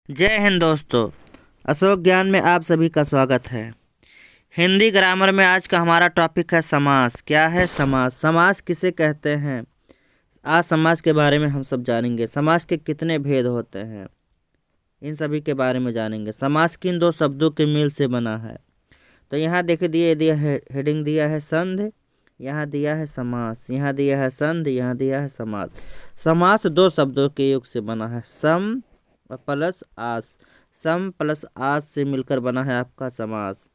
जय हिंद दोस्तों। अशोक ज्ञान में आप सभी का स्वागत है। हिंदी ग्रामर में आज का हमारा टॉपिक है समास। क्या है समास? समास किसे कहते हैं, आज समास के बारे में हम सब जानेंगे। समास के कितने भेद होते हैं, इन सभी के बारे में जानेंगे। समास किन दो शब्दों के मेल से बना है? तो यहाँ देखिए दिया है, हेडिंग दिया है संधि, यहाँ दिया है समास, यहाँ दिया है संधि, यहाँ दिया है समास। समास दो शब्दों के योग से बना है, सम प्लस आस। सम प्लस आस से मिलकर बना है आपका समास।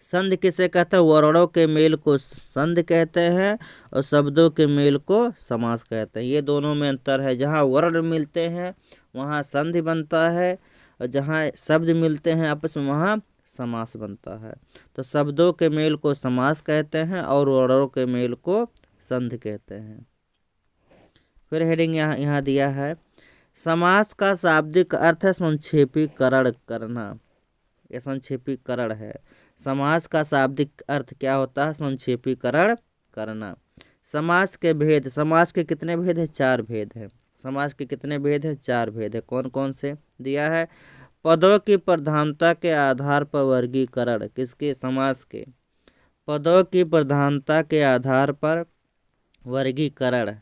संधि किसे कहते हैं? वर्णों के मेल को संधि कहते हैं और शब्दों के मेल को समास कहते हैं। ये दोनों में अंतर है। जहाँ वर्ण मिलते हैं वहाँ संधि बनता है, और जहाँ शब्द मिलते हैं आपस में वहाँ समास बनता है। तो शब्दों के मेल को समास कहते हैं और वर्णों के मेल को संधि कहते हैं। फिर हेडिंग यहाँ दिया है, समास का शाब्दिक अर्थ है संक्षेपीकरण करना। यह संक्षेपीकरण है। समास का शाब्दिक अर्थ क्या होता है? संक्षेपीकरण करना। समास के भेद, समास के कितने भेद है? 4 भेद है। समास के कितने भेद है? 4 भेद है। कौन कौन से दिया है? पदों की प्रधानता के आधार पर वर्गीकरण। किसके? समास के। पदों की प्रधानता के आधार पर वर्गीकरण।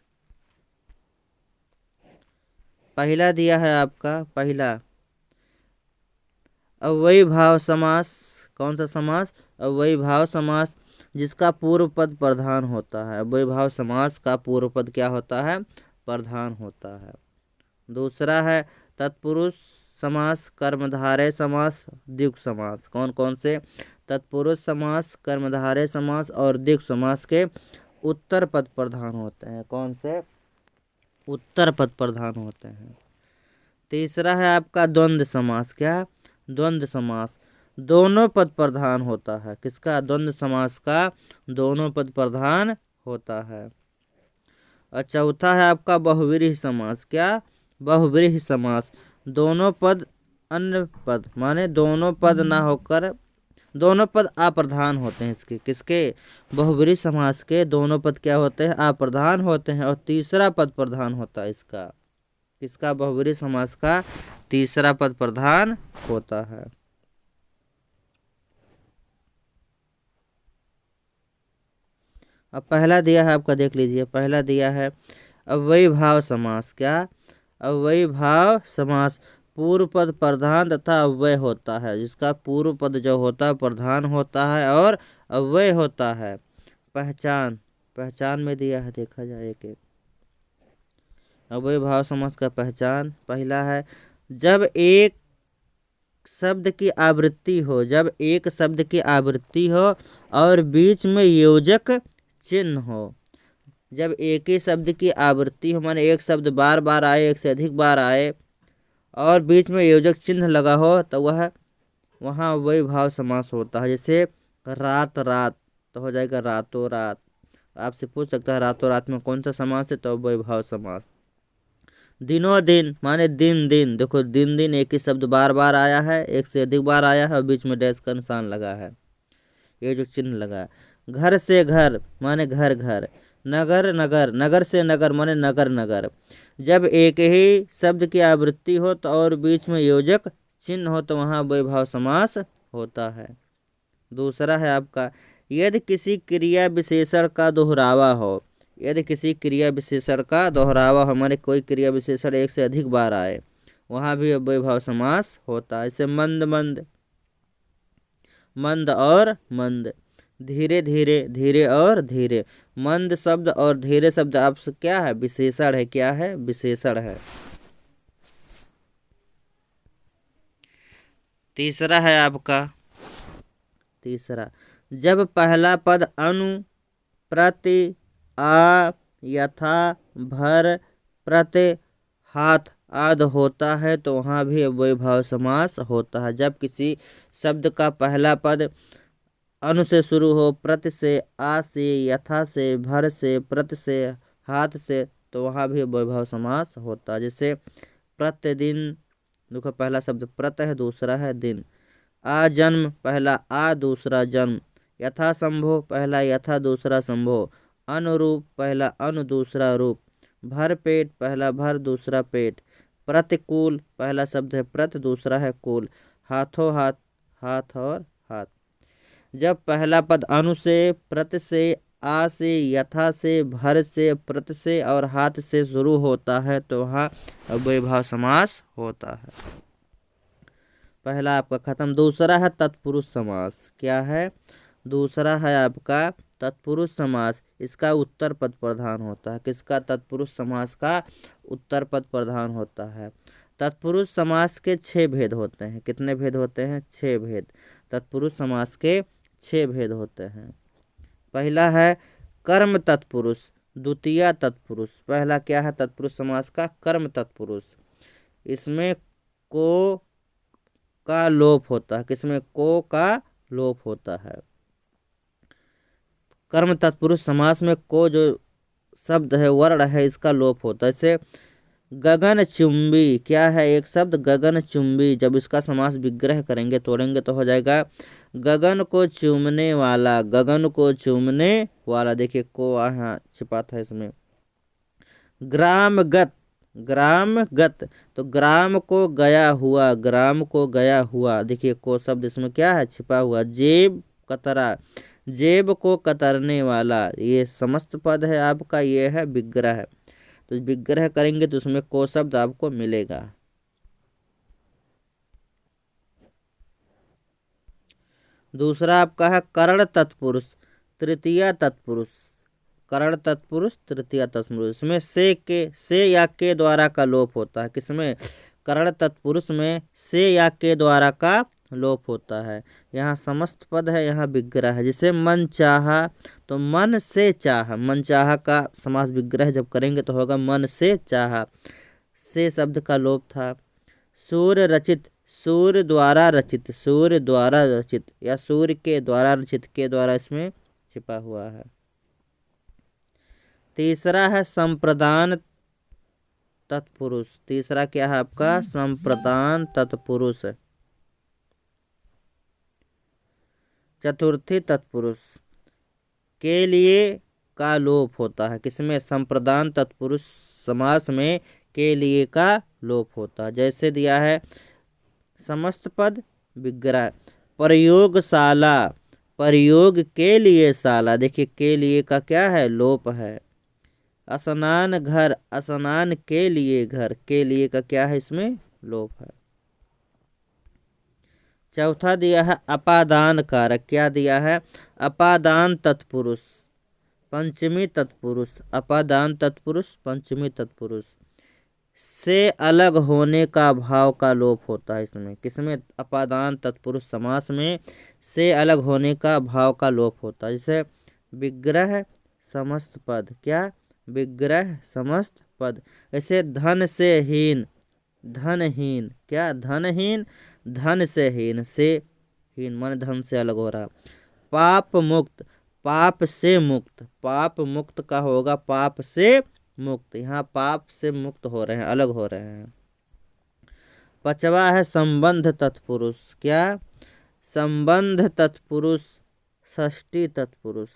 पहला दिया है आपका, पहला अव्ययीभाव समास। कौन सा समास? अव्ययीभाव समास, जिसका पूर्व पद प्रधान होता है। अव्ययीभाव समास का पूर्व पद क्या होता है? प्रधान होता है। दूसरा है तत्पुरुष समास, कर्मधारय समास, द्विगु समास। कौन कौन से? तत्पुरुष समास, कर्मधारय समास और द्विगु समास के उत्तर पद प्रधान होते हैं। कौन से? उत्तर पद प्रधान होते हैं। तीसरा है आपका द्वंद्व समास। क्या? द्वंद्व समास, दोनों पद प्रधान होता है। किसका? द्वंद्व समास का दोनों पद प्रधान होता है। और चौथा है आपका बहुव्रीहि समास। क्या? बहुव्रीहि समास, दोनों पद अन्य पद, माने दोनों पद ना होकर दोनों पद अप्रधान होते हैं इसके। किसके? बहुव्रीहि समास के दोनों पद क्या होते हैं? अप्रधान होते हैं। और तीसरा पद प्रधान होता है इसका। किसका? बहुव्रीहि समास का तीसरा पद प्रधान होता है। अब पहला दिया है आपका, देख लीजिए। पहला दिया है अव्ययीभाव समास। क्या? अव्ययीभाव समास, पूर्व पद प्रधान तथा अव्यय होता है। जिसका पूर्व पद जो होता है प्रधान होता है और अव्यय होता है। पहचान, पहचान में दिया है, देखा जाए एक एक। अव्ययीभाव समास का पहचान पहला है, जब एक शब्द की आवृत्ति हो, जब एक शब्द की आवृत्ति हो और बीच में योजक चिन्ह हो। जब एक ही शब्द की आवृत्ति हो, माने एक शब्द बार बार आए, एक से अधिक बार आए और बीच में योजक चिन्ह लगा हो, तो वह वहाँ अव्ययीभाव समास होता है। जैसे रात रात, तो हो जाएगा रातों रात। आपसे पूछ सकता है रातों रात में कौन सा समास है? तो अव्ययीभाव समास। दिनों दिन, माने दिन दिन, देखो दिन दिन एक ही शब्द बार बार आया है, एक से अधिक बार आया है और बीच में डैश का निशान लगा है, ये जो चिन्ह लगा है। घर से घर, माने घर घर। नगर नगर, नगर से नगर माने नगर नगर। जब एक ही शब्द की आवृत्ति हो तो और बीच में योजक चिन्ह हो तो वहाँ अव्ययीभाव समास होता है। दूसरा है आपका, यदि किसी क्रिया विशेषण का दोहरावा हो। यदि किसी क्रिया विशेषण का दोहरावा, हमारे कोई क्रिया विशेषण एक से अधिक बार आए, वहाँ भी अव्ययीभाव समास होता है। जैसे मंद मंद, मंद और मंद। धीरे धीरे, धीरे और धीरे। मंद शब्द और धीरे शब्द आपसे क्या है? विशेषण है। क्या है? विशेषण है। तीसरा है आपका, तीसरा, जब पहला पद अनु, प्रति, आ, यथा, भर, प्रति, हाथ आदि होता है तो वहाँ भी अव्ययीभाव समास होता है। जब किसी शब्द का पहला पद अनु से शुरू हो, प्रति से, आ से, यथा से, भर से, प्रति से, हाथ से, तो वहाँ भी अव्ययीभाव समास होता है। जैसे प्रतिदिन, देखो पहला शब्द प्रत है, दूसरा है दिन। आ जन्म, पहला आ, दूसरा जन्म। यथा संभो, पहला यथा, दूसरा संभो। अनुरूप, पहला अनु, दूसरा रूप। भर पेट, पहला भर, दूसरा पेट। प्रतिकूल, पहला शब्द है प्रति, दूसरा है कूल, हाथों हाथ, हाथ और हाथ। जब पहला पद अनु से, प्रति से, आ से, यथा से, भर से, प्रति से और हाथ से शुरू होता है तो वहाँ अव्ययीभाव समास होता है। पहला आपका खत्म। दूसरा है तत्पुरुष समास। क्या है? दूसरा है आपका तत्पुरुष समास। इसका उत्तर पद प्रधान होता है। किसका? तत्पुरुष समास का उत्तर पद प्रधान होता है। तत्पुरुष समास के 6 भेद होते हैं। कितने भेद होते हैं? 6 भेद। तत्पुरुष समास के 6 भेद होते हैं। पहला है कर्म तत्पुरुष, द्वितीय तत्पुरुष। पहला क्या है तत्पुरुष समास का? कर्म तत्पुरुष। इसमें को का लोप होता है। किसमें? को का लोप होता है। कर्म तत्पुरुष समास में को जो शब्द है, वर्ण है, इसका लोप होता है। जैसे गगन चुंबी, क्या है एक शब्द? गगन चुंबी। जब इसका समास विग्रह करेंगे, तोड़ेंगे तो हो जाएगा गगन को चूमने वाला, गगन को चूमने वाला। देखिए को यहाँ छिपा था इसमें। ग्रामगत, ग्रामगत, तो ग्राम को गया हुआ, ग्राम को गया हुआ। देखिए को शब्द इसमें क्या है? छिपा हुआ। जेब कतरा, जेब को कतरने वाला। ये समस्त पद है आपका, ये है विग्रह। तो विग्रह करेंगे तो उसमें को शब्द आपको मिलेगा। दूसरा आपका है करण तत्पुरुष, तृतीय तत्पुरुष। करण तत्पुरुष, तृतीय तत्पुरुष। इसमें से या के द्वारा का लोप होता है। किसमें? करण तत्पुरुष में से या के द्वारा का लोप होता है। यहाँ समस्त पद है, यहाँ विग्रह है। जैसे मन चाहा, तो मन से चाहा, मन चाहा का समास विग्रह जब करेंगे तो होगा मन से चाहा। से शब्द का लोप था। सूर्य रचित, सूर्य द्वारा रचित, सूर्य द्वारा रचित या सूर्य के द्वारा रचित, के द्वारा इसमें छिपा हुआ है। तीसरा है संप्रदान तत्पुरुष। तीसरा क्या है आपका? संप्रदान तत्पुरुष। चतुर्थी तत्पुरुष, के लिए का लोप होता है। किसमें? संप्रदान तत्पुरुष समास में के लिए का लोप होता है। जैसे दिया है समस्त पद विग्रह। प्रयोगशाला, प्रयोग के लिए शाला। देखिए के लिए का क्या है? लोप है। स्नान घर, स्नान के लिए घर, के लिए का क्या है? इसमें लोप है। चौथा दिया है अपादान कारक। क्या दिया है? अपादान तत्पुरुष, पंचमी तत्पुरुष। अपादान तत्पुरुष, पंचमी तत्पुरुष। से अलग होने का भाव का लोप होता है इसमें। किसमें? अपादान तत्पुरुष समास में से अलग होने का भाव का लोप होता है। जैसे विग्रह समस्त पद। क्या? विग्रह समस्त पद। ऐसे धन से हीन, धनहीन। क्या? धनहीन, धन से हीन, से हीन मन धन से अलग हो रहा। पाप मुक्त, पाप से मुक्त, पाप मुक्त का होगा पाप से मुक्त। यहाँ पाप से मुक्त हो रहे हैं, अलग हो रहे हैं। पांचवा है संबंध तत्पुरुष। क्या? संबंध तत्पुरुष, षष्ठी तत्पुरुष।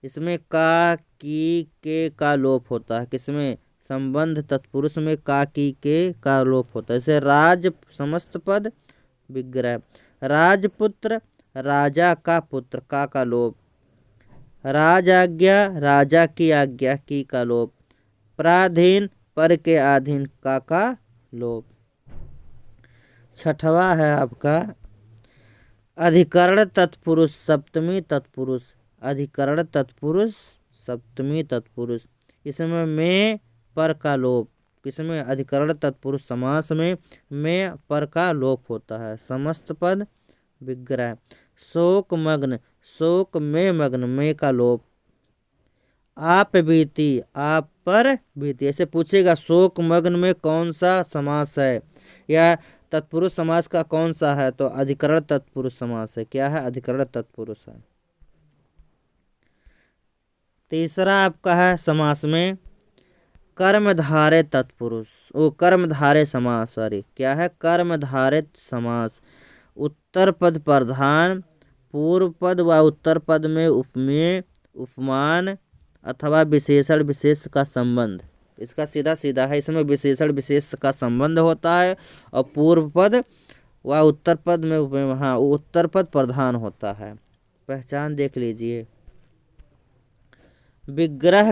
इसमें का, की, के का लोप होता है। किसमें? संबंध तत्पुरुष में का, की, के का लोप होता है। जैसे राज समस्त पद विग्रह। राजपुत्र, राजा का पुत्र, का लोप। राज आज्ञा, राजा की आज्ञा, की का लोप। पराधीन, पर के अधीन, का लोप। छठवा है आपका अधिकरण तत्पुरुष, सप्तमी तत्पुरुष। अधिकरण तत्पुरुष, सप्तमी तत्पुरुष। इसमें में पर का लोप। किसमें? अधिकरण तत्पुरुष समास में पर का लोप होता है। समस्त पद विग्रह। शोक मग्न, शोक में मग्न, में का लोप। आप बीती, आप पर बीती। ऐसे पूछेगा शोक मग्न में कौन सा समास है या तत्पुरुष समास का कौन सा है, तो अधिकरण तत्पुरुष समास है। क्या है? अधिकरण तत्पुरुष है। तीसरा आपका है समास में कर्मधारय तत्पुरुष, वो कर्मधारय समास, सॉरी क्या है? कर्मधारय समास। उत्तर पद प्रधान, पूर्व पद व उत्तर पद में उपमेय, उपमान अथवा विशेषण विशेष का संबंध, इसका सीधा सीधा है, इसमें विशेषण विशेष का संबंध होता है और पूर्व पद व उत्तर पद में हाँ उत्तर पद प्रधान होता है। पहचान देख लीजिए। विग्रह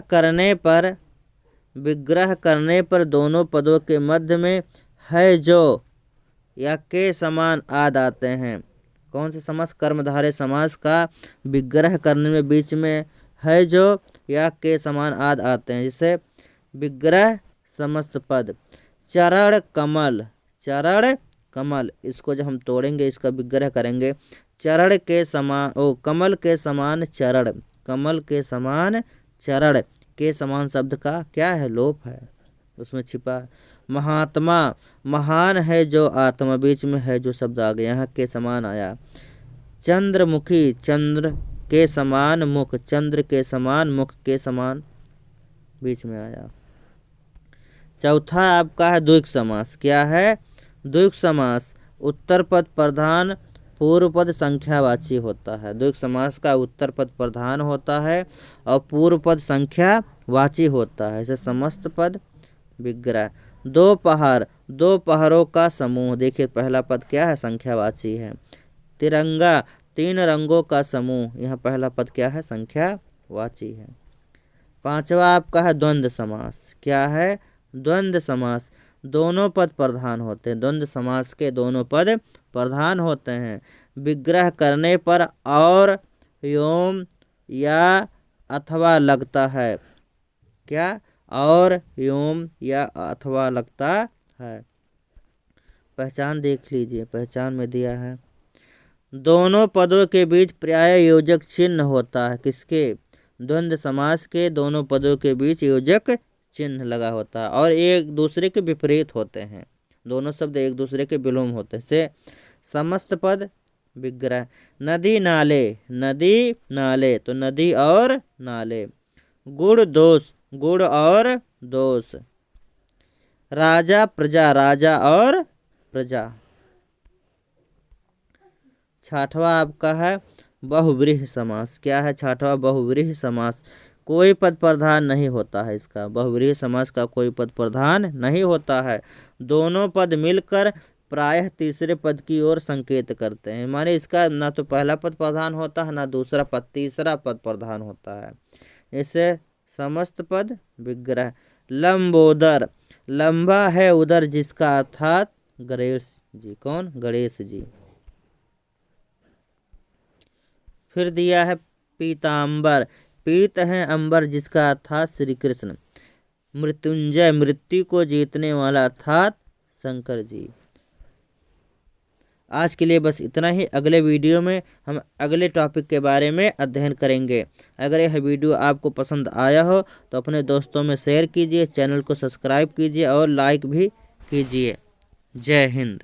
करने पर दोनों पदों के मध्य में है जो या के समान आद आते हैं। कौन से समास? कर्मधारय समास का विग्रह करने में बीच में है जो या के समान आद आते हैं। जैसे विग्रह समस्त पद। चरण कमल, इसको जब हम तोड़ेंगे, इसका विग्रह करेंगे, चरण के समान कमल के समान चरण, कमल के समान चरण, के समान शब्द का क्या है? लोप है, उसमें छिपा है। महात्मा, महान है जो आत्मा, बीच में है जो शब्द आ गया, यहाँ के समान आया। चंद्रमुखी, चंद्र के समान मुख, चंद्र के समान मुख, के समान बीच में आया। चौथा आपका है द्विक समास। क्या है? द्विक समास। उत्तर पद प्रधान, पूर्व पद संख्यावाची होता है। द्विक समास का उत्तर पद प्रधान होता है और पूर्व पद संख्यावाची होता है। जैसे समस्त पद विग्रह। दोपहर, दो पहरों का समूह। देखिए पहला पद क्या है? संख्यावाची है। तिरंगा, तीन रंगों का समूह। यहाँ पहला पद क्या है? संख्यावाची है। पांचवा आपका है द्वंद्व समास। क्या है? द्वंद्व समास। दोनों पद प्रधान होते हैं। द्वंद्व समास के दोनों पद प्रधान होते हैं। विग्रह करने पर और योम या अथवा लगता है। क्या? और योम या अथवा लगता है। पहचान देख लीजिए, पहचान में दिया है। दोनों पदों के बीच पर्याय योजक चिन्ह होता है। किसके? द्वंद्व समास के दोनों पदों के बीच योजक चिन्ह लगा होता है और एक दूसरे के विपरीत होते हैं। दोनों शब्द एक दूसरे के विलोम होते हैं। से समस्त पद विग्रह। नदी नाले, नदी नाले तो नदी और नाले। गुण दोष, गुण और दोष। राजा प्रजा, राजा और प्रजा। छठवां आपका है बहुव्रीहि समास। क्या है? छठवां बहुव्रीहि समास। कोई पद प्रधान नहीं होता है इसका। बहुव्रीहि समास का कोई पद प्रधान नहीं होता है। दोनों पद मिलकर प्रायः तीसरे पद की ओर संकेत करते हैं। माने इसका ना तो पहला पद प्रधान होता है ना दूसरा पद, तीसरा पद प्रधान होता है। जैसे समस्त पद विग्रह। लंबोदर, लंबा है उदर जिसका, अर्थात गणेश जी। कौन? गणेश जी। फिर दिया है पीताम्बर, पीत है अंबर जिसका, अर्थात श्री कृष्ण। मृत्युंजय, मृत्यु को जीतने वाला, अर्थात शंकर जी। आज के लिए बस इतना ही। अगले वीडियो में हम अगले टॉपिक के बारे में अध्ययन करेंगे। अगर यह वीडियो आपको पसंद आया हो तो अपने दोस्तों में शेयर कीजिए, चैनल को सब्सक्राइब कीजिए और लाइक भी कीजिए। जय हिंद।